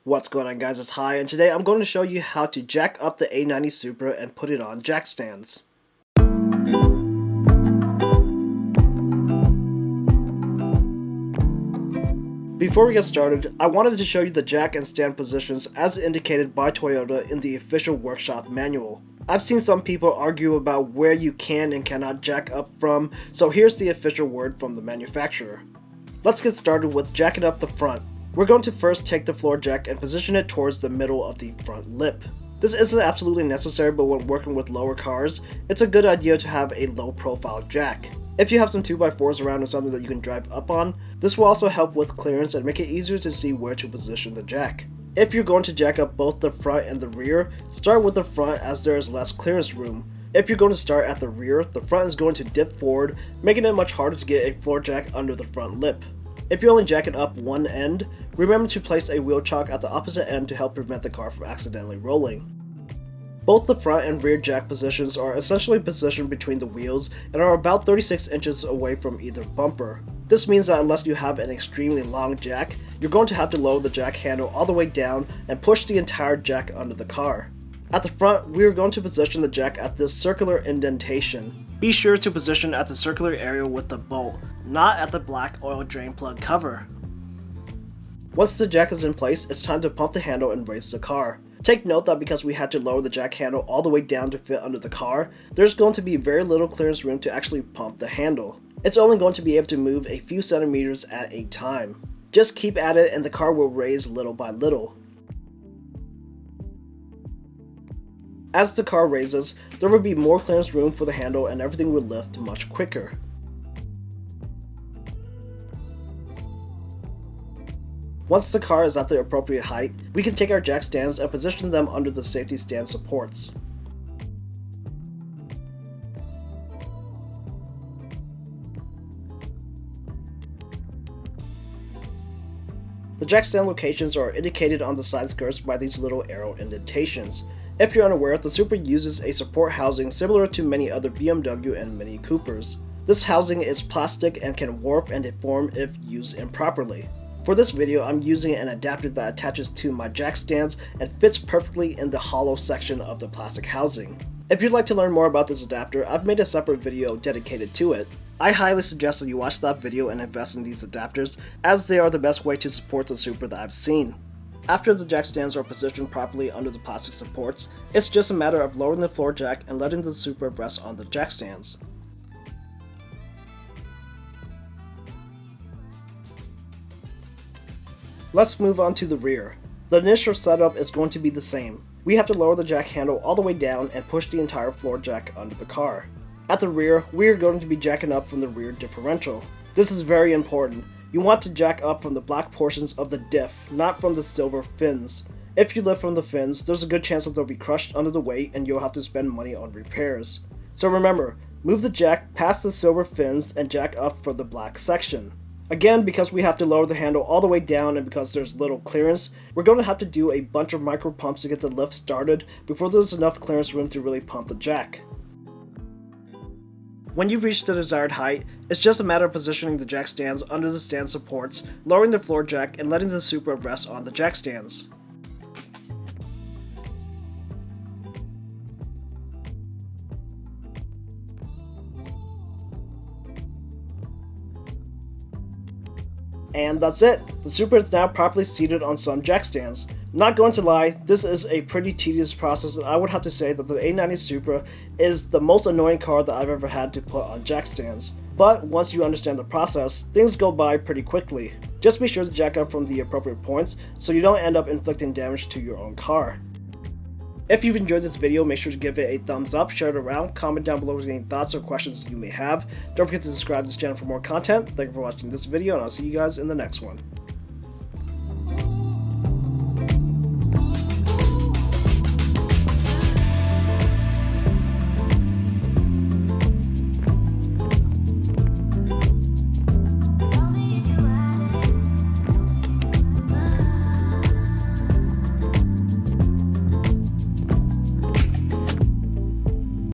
What's going on, guys? It's Hi, and today I'm going to show you how to jack up the A90 Supra and put it on jack stands. Before we get started, I wanted to show you the jack and stand positions as indicated by Toyota in the official workshop manual. I've seen some people argue about where you can and cannot jack up from, so here's the official word from the manufacturer. Let's get started with jacking up the front. We're going to first take the floor jack and position it towards the middle of the front lip. This isn't absolutely necessary, but when working with lower cars, it's a good idea to have a low profile jack. If you have some 2x4s around or something that you can drive up on, this will also help with clearance and make it easier to see where to position the jack. If you're going to jack up both the front and the rear, start with the front as there is less clearance room. If you're going to start at the rear, the front is going to dip forward, making it much harder to get a floor jack under the front lip. If you're only jacking up one end, remember to place a wheel chock at the opposite end to help prevent the car from accidentally rolling. Both the front and rear jack positions are essentially positioned between the wheels and are about 36 inches away from either bumper. This means that unless you have an extremely long jack, you're going to have to lower the jack handle all the way down and push the entire jack under the car. At the front, we are going to position the jack at this circular indentation. Be sure to position at the circular area with the bolt, not at the black oil drain plug cover. Once the jack is in place, it's time to pump the handle and raise the car. Take note that because we had to lower the jack handle all the way down to fit under the car, there's going to be very little clearance room to actually pump the handle. It's only going to be able to move a few centimeters at a time. Just keep at it and the car will raise little by little. As the car raises, there will be more clearance room for the handle and everything will lift much quicker. Once the car is at the appropriate height, we can take our jack stands and position them under the safety stand supports. The jack stand locations are indicated on the side skirts by these little arrow indentations. If you're unaware, the Supra uses a support housing similar to many other BMW and Mini Coopers. This housing is plastic and can warp and deform if used improperly. For this video, I'm using an adapter that attaches to my jack stands and fits perfectly in the hollow section of the plastic housing. If you'd like to learn more about this adapter, I've made a separate video dedicated to it. I highly suggest that you watch that video and invest in these adapters, as they are the best way to support the Supra that I've seen. After the jack stands are positioned properly under the plastic supports, it's just a matter of lowering the floor jack and letting the Supra rest on the jack stands. Let's move on to the rear. The initial setup is going to be the same. We have to lower the jack handle all the way down and push the entire floor jack under the car. At the rear, we are going to be jacking up from the rear differential. This is very important. You want to jack up from the black portions of the diff, not from the silver fins. If you lift from the fins, there's a good chance that they'll be crushed under the weight and you'll have to spend money on repairs. So remember, move the jack past the silver fins and jack up for the black section. Again, because we have to lower the handle all the way down and because there's little clearance, we're going to have to do a bunch of micro pumps to get the lift started before there's enough clearance room to really pump the jack. When you've reached the desired height, it's just a matter of positioning the jack stands under the stand supports, lowering the floor jack, and letting the Supra rest on the jack stands. And that's it! The Supra is now properly seated on some jack stands. Not going to lie, this is a pretty tedious process, and I would have to say that the A90 Supra is the most annoying car that I've ever had to put on jack stands. But once you understand the process, things go by pretty quickly. Just be sure to jack up from the appropriate points so you don't end up inflicting damage to your own car. If you've enjoyed this video, make sure to give it a thumbs up, share it around, comment down below with any thoughts or questions you may have. Don't forget to subscribe to this channel for more content. Thank you for watching this video, and I'll see you guys in the next one.